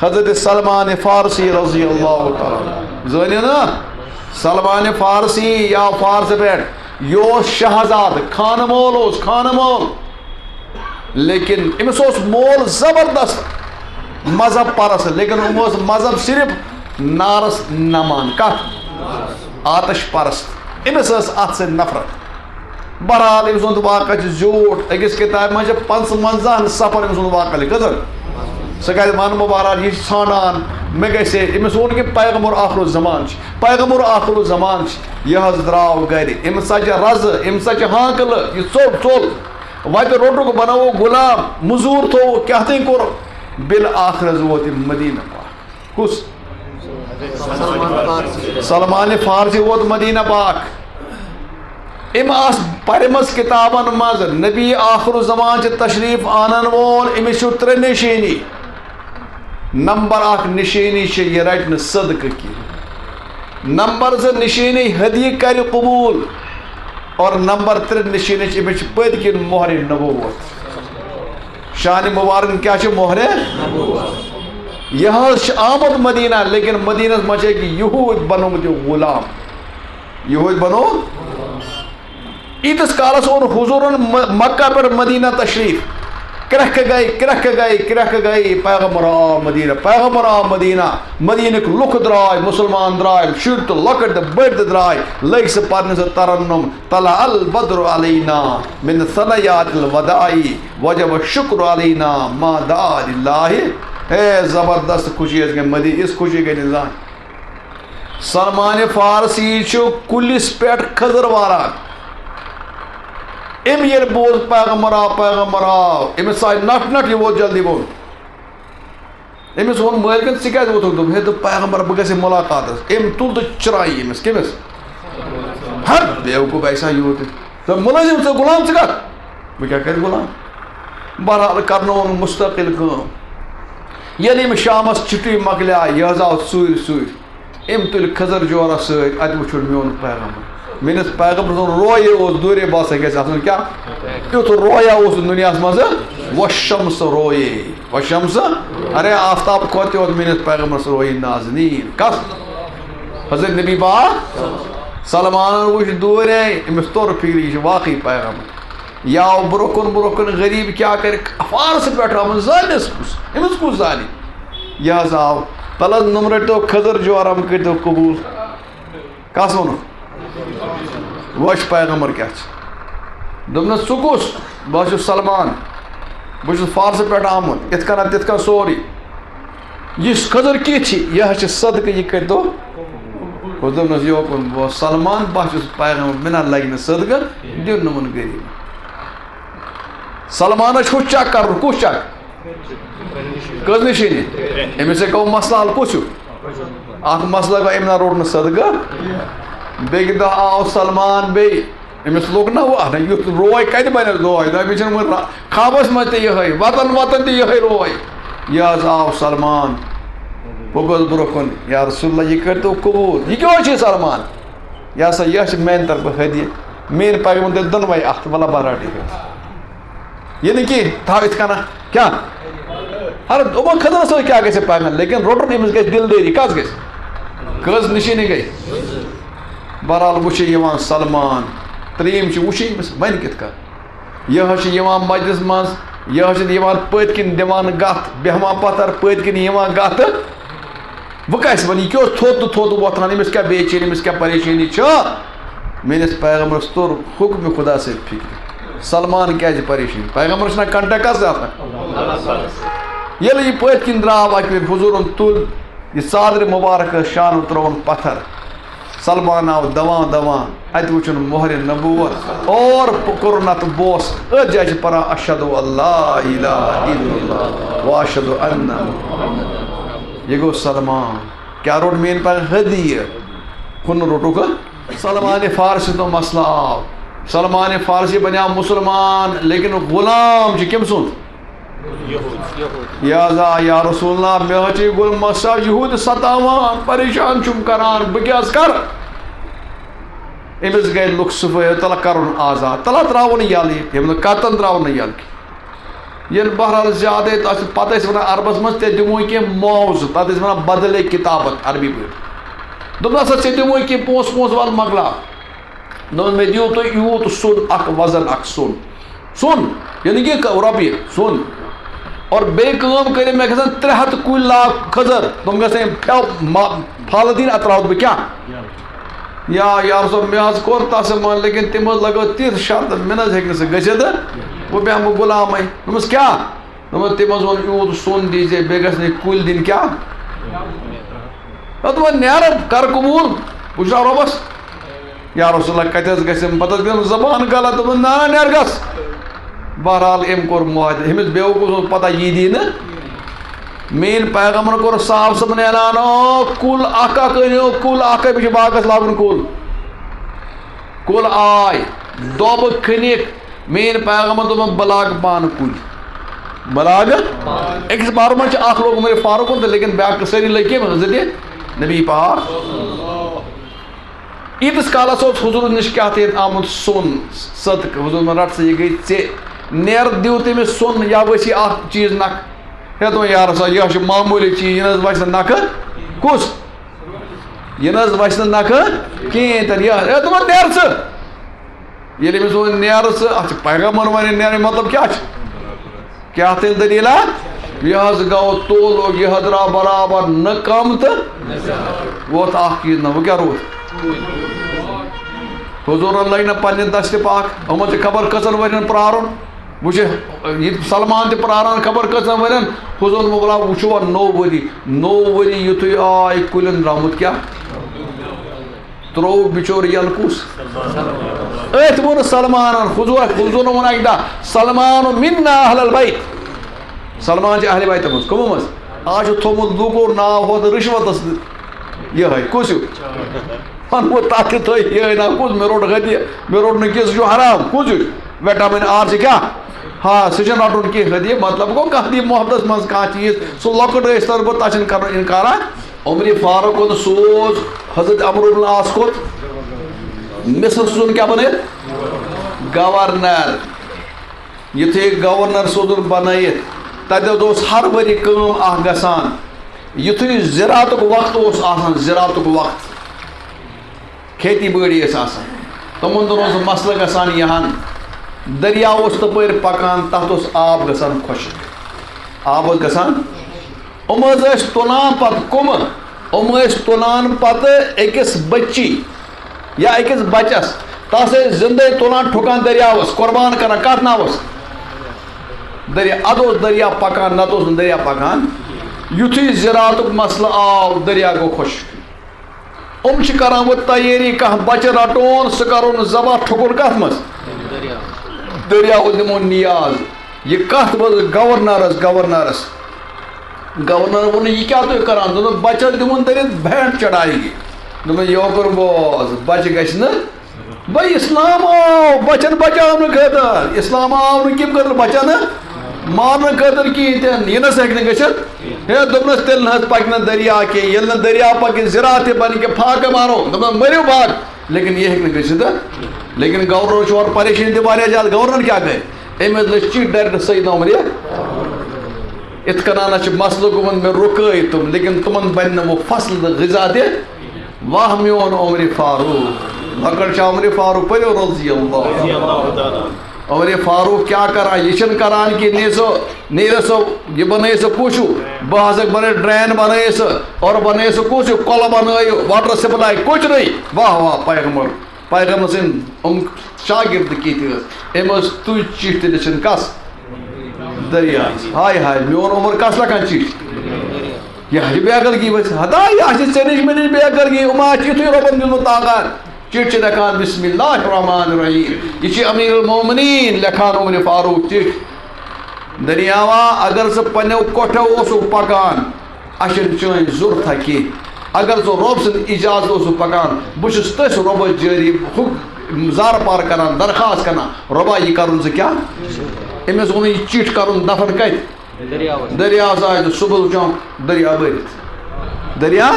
حضرت سلمان فارسی رضی اللہ تعالی زٲنِو نا سلمان فارسی یا فارس پٮ۪ٹھ یہِ اوس شہزاد خانہٕ مول اوس خانہٕ مول لیکن أمِس اوس مول زبردست مذہب پرست لیکن أمۍ اوس مذہب صرف نارس نمان کتھ آتش پرست أمِس ٲس اتھ سۭتۍ نفرت بہرحال أمۍ سُنٛد واقعہ چھُ زیوٗٹھ أکِس کِتابہِ منٛز چھِ 55 صفر أمۍ سُنٛد واقعہ لیکھِتھ سۄ گژھِ ونہٕ بہٕ بہرحال یہِ چھِ ژھانڈان مےٚ گژھِ أمِس ووٚن کہِ پیغمبر آخر الزمان چھِ پیغمبر آخر الزمان چھِ یہِ حظ درٛاو گرِ أمِس سا چھِ رزٕ أمِس سا چھِ ہانکلہٕ یہِ ژوٚل وتہِ روٚٹُکھ بنووُکھ غلام موٚزوٗر تھوٚو کیٛاہ تانۍ کوٚر بالآخر حظ ووت یہِ مدیٖنہ پاک کُس سلمان فارسی ووت مدیٖنہ پاک أمۍ آسہٕ پرِمَژ کِتابن منٛز نبی آخر الزمان چھِ تشریٖف آنن وول أمِس چھُ 3 نِشٲنی نمبر 1 نِشٲنی چھِ یہِ رٹہِ نہٕ صدقہٕ کینٛہہ نمبر 2 نِشٲنی ہدیہِ کرِ قبوٗل اور نمبر 3 نِشٲنی چھِ أمِس چھِ پٔتۍ کِنۍ مۄہرِ نبوت شانہِ مُبارکن کیٛاہ چھِ مۄہرِ یہِ حظ چھِ آمُت مدیٖنہ لیکن مدیٖنس منٛز چھِ أکۍ یہوٗدۍ بنومُت یہِ غلام یہوٗدۍ بنو ییٖتِس کالس اوٚن حضوٗرن مکہ پٮ۪ٹھ مدیٖنہ تشریٖف کرٛٮ۪کھٕ گٔے پیغمبر آو مدیٖنہ مدیٖنٕکۍ لُکھ درٛاے مُسلمان درٛاے شُرۍ تہٕ لۄکٕٹۍ تہٕ بٔڑۍ تہِ درٛاے لٔگۍ سُہ پرنہِ سُہ ترنم طلع البدر علینا من ثنیات الوداعی وجب الشکر علینا ما دعا للہ ہے زبردست خوشی حظ گٔے مدیٖنہ یِژھ خوشی گٔے نہٕ زانٛہہ سلمان فارسی چھُ کُلِس پٮ۪ٹھ کھٔزٕر واران أمۍ ییٚلہِ بوٗز پیغمبر آو أمِس آے نٹھ یہِ ووت جلدی ووٚن أمِس ووٚن مٲلکن ژٕ کیٛازِ ووتُکھ دوٚپ ہے دوٚپ پیغمبر بہٕ گژھِ مُلاقاتس أمۍ تُل تہٕ چرٛایہِ أمِس کٔمِس ہر بیوقوٗف ایسا یوت دوٚپ مُلٲزِم ژٕ غلام ژٕ کر بہٕ کیٛاہ کرٕ غلام بہرحال کرنووُن مُستقل کٲم ییٚلہِ أمِس شامس چھُٹی مۄکلیٛاے یہِ حظ آو ژوٗرِ أمۍ تُلہِ کھٔزٕر جورا سۭتۍ اَتہِ وٕچھُن میون پیغمبر میٲنِس پیغمبر سُنٛد رویے اوس دوٗرے باسان گژھِ آسُن کیٛاہ تیُتھ رویا اوس دُنیاہس منٛز وشمس رویے وشمس ارے آفتاب کھۄتہٕ تہِ اوس میٲنِس پیغمبرس رویے نازنیٖن کس حضرت نبی پاک سلمانن وٕچھ دوٗرے أمِس توٚر فِکرِ یہِ چھُ واقعی پیغمبر یہِ آو برونٛہہ کُن غریٖب کیٛاہ کرِ فارسہٕ پٮ۪ٹھ آمُت زانٮ۪س کُس أمِس کُس زانہِ یہِ حظ آو تل حظ نُم رٔٹۍتو کھٔزٕر جورا کٔرۍتو قبوٗل کس ووٚنُکھ وٕچھ پیغمبر کیٛاہ چھِ دوٚپنس ژٕ کُس بہٕ حظ چھُس سلمان بہٕ چھُس فارسہٕ پٮ۪ٹھ آمُت یِتھ کٔنۍ تِتھ کٔنۍ سورُے یُس کھٔزٕر کِتھ چھِ یہِ حظ چھِ صدقہٕ یہِ کٔرۍتو ہُہ دوٚپنس یوکُن بہٕ اوسُس سلمان بہٕ چھُس پیغمبر مےٚ نہ لگہِ نہٕ صدقہٕ دیُن نہٕ غریٖب سلمانس چھُ چک کرُن کُس چک کٔژ نِشٲنی أمِس ہے گوٚو مسلہٕ حل کُس ہیوٗ اکھ مسلہٕ گوٚو أمۍ نہ روٚٹ نہٕ صدقہٕ بیٚکہِ دۄہ آو سلمان بیٚیہِ أمِس لوٚگ نہ وَنہٕ یُتھ روے کتہِ بنٮ۪س دوے أمِس چھُنہٕ وُنہِ خابس منٛز تہِ یِہے وطن تہِ یِہے روے یہِ حظ آو سلمان بہٕ گوٚس برونٛہہ کُن یا رسول اللہ یہِ کٔرۍتو قبوٗل یہِ کیٛاہ چھُ سلمان یہِ ہسا یہِ چھِ میانہِ طرفہٕ ہدیہِ میٲنۍ پیغمبر دِتۍ دۄنوَے اَتھ وَلہ بہٕ رَٹہٕ یہِ نہٕ کینٛہہ تھاو یِتھ کَنہ کیٛاہ ہر دوٚپُن کھٔزرَس سۭتۍ کیٛاہ گژھِ پیغمبر لیکن روٚٹُن أمِس گژھِ دِلدٲری کَس گژھِ کٔژ نِشٲنی گٔے بہرحال وٕچھِ یِوان سلمان ترٛیٚیِم چھِ وٕچھِ أمِس وۄنۍ کِتھ کٔنۍ یہِ حظ چھِ یِوان مجلِس منٛز یہِ حظ چھِ یِوان پٔتۍ کِنۍ دِوان گَتھ بیٚہوان پتھر پٔتۍ کِنۍ یِوان گَتھ وۄنۍ کَسہِ وَنہِ یہِ کیٛاہ اوس تھوٚد تہٕ تھوٚد وۄتھان أمِس کیٛاہ بے چینی أمِس کیٛاہ پریشٲنی چھِ میٲنِس پیغمبرس توٚر حُکمہِ خۄدا سۭتۍ فِکرِ سلمان کیٛازِ پریشٲنی پیغمبر چھُنہ کنٹیکٹس آسان ییٚلہِ یہِ پٔتۍ کِنۍ درٛاو اَکہِ پھِرِ حضوٗرن تُل یہِ ژادرِ مُبارک ٲس شانہٕ ترٛووُن پتھر سلمان آو دوان اَتہِ وٕچھُن مۄہرِ نبوت اور کوٚرُن اَتھ بوس أتھۍ جایہِ چھِ پران اشہدُ اللہ الہ الا اللہ و اشہدُ انہ یہِ گوٚو سلمان کیٛاہ روٚٹ میٲنۍ پَنٕنۍ ہدیہِ ہُہ نہٕ روٚٹُکھ سلمان فارسی تو مسلہٕ آو سلمان فارسی بنیٛاو مُسلمان لیکن غلام چھُ کٔمۍ سُنٛد یہِ حظ آ یا رسول اللہ مےٚ حظ چھِ یہِ مسا یہوٗدۍ ستاوان پریشان چھُم کران بہٕ کیٛاہ حظ کرٕ أمِس گٔے لُکھ صُبحٲے تلہ کرُن آزاد تلہ ترٛاوُن یَلہٕ أمۍ دوٚپ کتن ترٛاوُن نہٕ یَلہٕ یل بہرحال زیادہ پتہ ونان عربس مز ژے دمو کی معاوضہ تتھ ونان بدلے کتابت عربی پٲٹھۍ دوٚپُن ہسا ژے دمو کی پونٛسہٕ وونٛسہٕ ول مۄکلاو دوٚپُن مےٚ دِیِو تُہۍ یوٗت سۄن اکھ وزن اکھ سۄن یعنی کہ رۄپیہِ سۄن اور بیٚیہِ کٲم کٔرِو مےٚ گژھن 300 کُلۍ لاگ کھٔزٕر تِم گژھن پھل دِنۍ اَتھ ترٛاوٕ بہٕ کیٛاہ یا رسول مےٚ حظ کوٚر تَس مان لیکن تِم حظ لگٲو تِژھ شرط مےٚ نہ حظ ہیٚکہِ نہٕ سُہ گٔژھِتھ وۄنۍ بیٚہمہٕ بہٕ غلامٕے دوٚپمَس کیٛاہ دوٚپمَس تٔمۍ حظ ووٚن یوٗت سۄن دیٖزِ بیٚیہِ گژھِ نہٕ کُلۍ دِنۍ کیٛاہ دوٚپُن نیرٕ کر قبوٗل بہٕ وٕچھا رۄبَس یا رسول اللہ کتہِ حظ گژھِ پتہٕ حظ گٔے زبان غلط دوٚپُن نہ نیر گژھ بہرحال أمۍ کوٚر معاہدٕ أمِس بیوقوٗف اوس پتہ یی دی نہٕ میٛٲنۍ پیغمبرن کوٚر صاحب صٲبن اعلان کُل اکھ اکھ أنِو کُل اکھ مےٚ چھُ باغس لاگُن کُل آے دۄبہٕ کھٔنِکھ میٛٲنۍ پیغمبر دوٚپُن بہٕ لاگہٕ پانہٕ کُلۍ بہٕ لاگہٕ أکِس بارس منٛز چھِ اکھ لوگ عمر فاروقن تہٕ لیکن بیٛاکھ سٲری لٔگۍ کٔمۍ حضرت نبی پاک ییٖتِس کالس اوس حضوٗر نِش کیٛاہ تہِ آمُت سۄن صدقہٕ حضوٗر رٹ سا یہِ گٔے ژےٚ نیرٕ دِیِو تٔمِس سۄن یا ؤسی اکھ چیٖز نکھٕ ہے دوٚپُن یا رسول اللہ یہِ حظ چھُ معموٗلی چیٖز یہِ نہ حظ وَسہِ نہٕ نکھٕ کُس یہِ نہ حظ وَسہِ نہٕ نکھٕ کِہیٖنۍ تہِ نہٕ ہے دوٚپُن نیرٕ ژٕ ییٚلہِ أمِس ووٚن نیرٕ ژٕ اَتھ چھُ پیغمبر وَنہِ نیرٕنۍ مطلب کیٛاہ چھُ کیٛاہ تیٚلہِ دٔلیٖلا یہِ حظ گوٚو توٚل لوگ یہِ حظ درٛاو برابر نہٕ کم تہٕ ووت اکھ چیٖز نہ وۄنۍ کیٛاہ روٗد حضوٗرن لٔگۍ نہٕ پننہِ دستہِ پاک یِمن چھِ خبر کٔژن ؤرین پرٛارُن وۄنۍ چھِ ییٚتہِ سلمان تہِ پرٛاران خبر کٔژن ؤرین حضوٗرن مولا وٕچھو وۄنۍ نوٚو ؤری یِتھُے آے کُلٮ۪ن درٛامُت کیٛاہ ترٛووُکھ بِچور یَلہٕ کُس أتھۍ ووٚن سلمانن حضوٗرن ووٚن اکہِ دۄہ سلمان مِنا اہل البیت سلمان چھِ اہلِ بیتس منٛز کٕمو منٛز آز چھُ تھوٚمُت لوٗکو ناو ہوٚت رِشوتس یِہے کُس ہیوٗ ووٚنمُت تتھ تہِ تھٲیِتھ یِہے ناو کُس مےٚ روٚٹ ہدیہِ مےٚ روٚٹ نہٕ کینٛہہ سُہ چھُ حرام کُس ہیوٗ وِٹامِن آر چھِ کیٛاہ ہاں سُہ چھُنہٕ رَٹُن کینٛہہ ہدیہِ مطلب گوٚو کانٛہہ دی محبتس منٛز کانٛہہ چیٖز سُہ لۄکُٹ ٲسۍ تر بہٕ تتھ چھُنہٕ کرُن اِنکارا عمرِ فاروقن سوز حضرت عمرو بن العاص کوٚت مصر سوزُن کیٛاہ بنٲیِتھ گورنر یِتھُے گورنر سوزُن بنٲیِتھ تتہِ حظ اوس ہر ؤری کٲم اکھ گژھان یِتھُے زِراتُک وقت اوس آسان زِراتُک وقت کھیتی بٲڑی ٲسۍ آسان تِمن دۄہن اوس مسلہٕ گژھان یِہن دٔریاو اوس تپٲرۍ پکان تتھ اوس آب گژھان خۄشک آب اوس گژھان یِم حظ ٲسۍ تُلان پتہٕ کُمہٕ یِم ٲسۍ تُلان پتہٕ أکِس بچی یا أکِس بچس تس ٲسۍ زندے تُلان ٹھُکان دٔریاوس قۄربان کران کتھ ناوس دریا ادٕ اوس دریا پکان نتہٕ اوس نہٕ دریا پکان یُتھُے زِراتُک مسلہٕ آو دریا گوٚو خۄشک یِم چھِ کران وۄنۍ تیٲری کانٛہہ بچہِ رٹون سُہ کرون ذبح ٹھُکُن کتھ منٛز دٔریاوس دِمو نیاز یہِ کتھ منٛز گورنرس گورنر ووٚن یہِ کیٛاہ تُہۍ کران دوٚپُن بچن دِمون دٔرِتھ بھینٹ چڑایگی دوٚپُن یوکُر بوز بچہِ گژھِ نہٕ بھائی اسلام آو بچن بچاونہٕ خٲطرٕ اسلام آو نہٕ کمہِ خٲطرٕ بچن مارنہٕ خٲطرٕ کِہیٖنۍ تہِ یہِ نہ حظ ہیٚکہِ نہٕ گٔژھِتھ ہے دوٚپنس تیٚلہِ نہ حظ پکہِ نہٕ دریا کینٛہہ ییٚلہِ نہٕ دریا پکہِ زِراعت تہِ بنہِ کینٛہہ فاقہٕ مارو دوٚپنس مٔرِو باغ لیکن یہِ ہیٚکہِ نہٕ گٔژھِتھ لیکن گورنر چھُ اورٕ پریشٲنی تہِ واریاہ زیادٕ گورنر کیٛاہ گٔے أمۍ حظ لٔج چِٹھۍ ڈایریکٹ سیدنا عمر یِتھ کٔنۍ چھُ مسلہٕ گوٚمُت مےٚ رُکٲے تِم لیکن تِمن بنہِ نہٕ وۄنۍ فصل تہٕ غذا تہِ واہ میون عمرِ فاروق لۄکٕٹ چھِ عمرِ فاروق پٔرِو رضی اللہ عمرِ فاروق کیٛاہ کران یہِ چھُنہٕ کران کہِ نیرِ سۄ یہِ بنٲیِو سۄ کُس ہیوٗ بہٕ ہسا بنٲیِو ڈرین بنٲیِو سۄ اور بنٲیِو سۄ کُس ہیوٗ کۄلہٕ بنٲیِو واٹر سپلاے کُچھ نٕے واہ واہ پیغمبر سٕنٛدۍ یِم شاگرد کِتھ ٲسۍ أمۍ ٲس تُج چِٹھۍ تہِ لیٚچھِن کس دریاہس ہاے ہاے میون عمر کس لیکھان چِٹھۍ یہِ چھِ بے عقلگی ؤسۍ ہتا یہِ چھِ ژےٚ نِش مےٚ نِش بے عقلگی یِم چھِ یِتھُے رۄبن دیُتمُت طاقت چِٹھۍ چھِ لیکھان بسم اللہ الرحمن الرحیم یہِ چھِ امیر المومنیٖن لیکھان عمرِ فاروق چِٹھۍ دریاوا اگر ژٕ پننیو کۄٹھیو اوسُکھ پکان اَسہِ چھنہٕ چٲنۍ ضروٗرتھا کینٛہہ اگر ژٕ رۄب سٕنٛدِ اِجازت اوسُکھ پکان بہٕ چھُس تٔتھۍ رۄبس جٲری زارٕ پار کران درخواست کران رۄبا یہِ کرُن ژٕ کیٛاہ أمِس ووٚنُن یہِ چِٹھۍ کرُن دفن کتہِ دریاوس آسہِ سُبل چوک دریا بٔرِتھ دریا